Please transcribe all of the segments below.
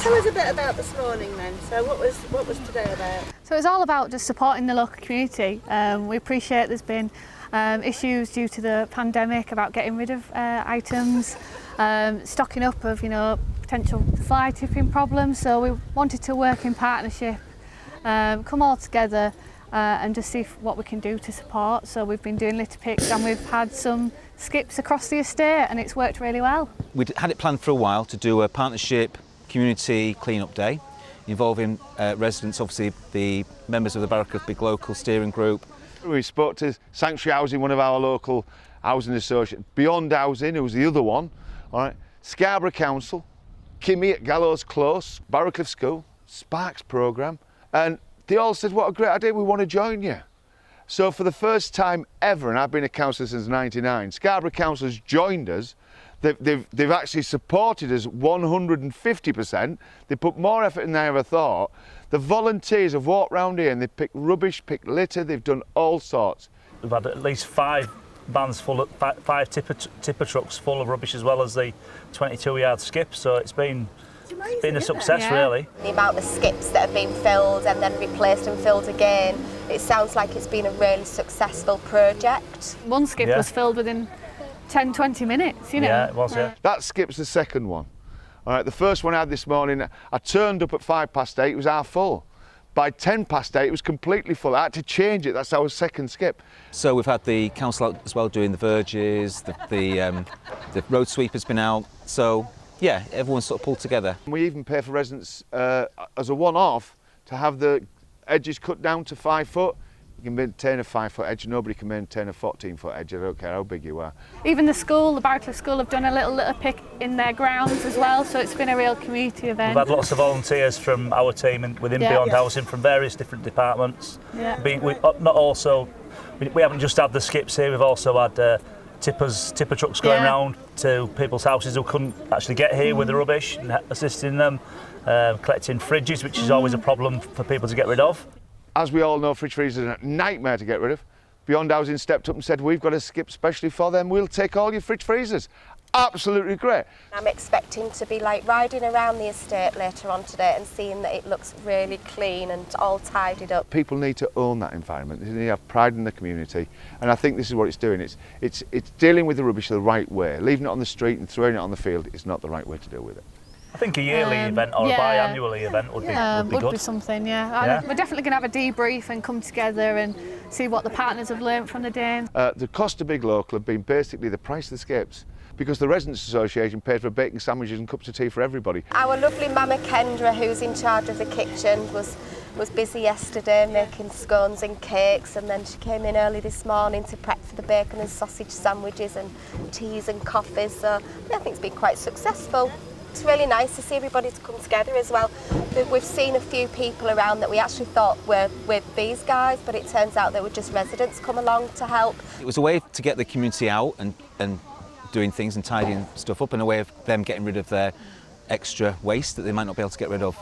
Tell us a bit about this morning then. So what was today about? So it's all about just supporting the local community. We appreciate there's been issues due to the pandemic about getting rid of items, stocking up of potential fly tipping problems. So we wanted to work in partnership, come all together and just see what we can do to support. So we've been doing litter picks and we've had some skips across the estate and it's worked really well. We'd had it planned for a while to do a partnership community clean-up day involving residents, obviously the members of the Barrowcliff Big Local Steering Group. We spoke to Sanctuary Housing, one of our local housing associates, Beyond Housing, who was the other one, all right, Scarborough Council, Kimmy at Gallows Close, Barrowcliff School, Sparks Programme, and they all said, what a great idea, we want to join you. So for the first time ever, and I've been a councillor since '99, Scarborough Council has joined us. They've actually supported us 150%. They put more effort than I ever thought. The volunteers have walked round here and they've picked rubbish, picked litter, they've done all sorts. We've had at least 5 vans full of, 5 tipper trucks full of rubbish, as well as the 22-yard skip, so it's been a success, really. The amount of skips that have been filled and then replaced and filled again, it sounds like it's been a really successful project. One skip was filled within 10-20 minutes, Yeah, it was, yeah. That skip's the second one. All right, the first one I had this morning, I turned up at 8:05, it was half full. By 8:10, it was completely full. I had to change it, that's our second skip. So we've had the council out as well doing the verges, the road sweeper's been out, so yeah, everyone's sort of pulled together. We even pay for residents as a one-off to have the edges cut down to 5 foot. You can maintain a 5-foot edge, nobody can maintain a 14-foot edge, I don't care how big you are. Even the school, the Barrowcliff School, have done a little litter pick in their grounds as well, so it's been a real community event. We've had lots of volunteers from our team and within Beyond Housing from various different departments. Yeah. We haven't just had the skips here, we've also had tipper trucks going around to people's houses who couldn't actually get here with the rubbish and assisting them, collecting fridges, which is always a problem for people to get rid of. As we all know, fridge freezers are a nightmare to get rid of. Beyond Housing stepped up and said, we've got a skip specially for them, we'll take all your fridge freezers. Absolutely great. I'm expecting to be riding around the estate later on today and seeing that it looks really clean and all tidied up. People need to own that environment, they need to have pride in the community, and I think this is what it's doing. It's dealing with the rubbish the right way. Leaving it on the street and throwing it on the field is not the right way to deal with it. I think a yearly event or a biannually event would be good. Would be something, yeah. We're definitely going to have a debrief and come together and see what the partners have learned from the day. The cost of Big Local have been basically the price of the skips, because the Residents Association paid for bacon sandwiches and cups of tea for everybody. Our lovely Mama Kendra, who's in charge of the kitchen, was busy yesterday making scones and cakes, and then she came in early this morning to prep for the bacon and sausage sandwiches and teas and coffees, so I think it's been quite successful. It's really nice to see everybody to come together as well. We've seen a few people around that we actually thought were with these guys, but it turns out they were just residents come along to help. It was a way to get the community out and doing things and tidying stuff up, and a way of them getting rid of their extra waste that they might not be able to get rid of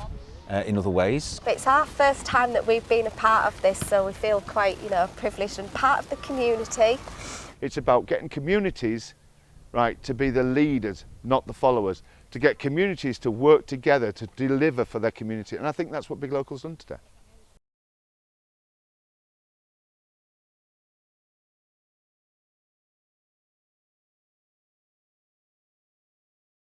in other ways. It's our first time that we've been a part of this, so we feel quite, privileged and part of the community. It's about getting communities, right, to be the leaders, not the followers, to get communities to work together to deliver for their community, and I think that's what Big Local's done today.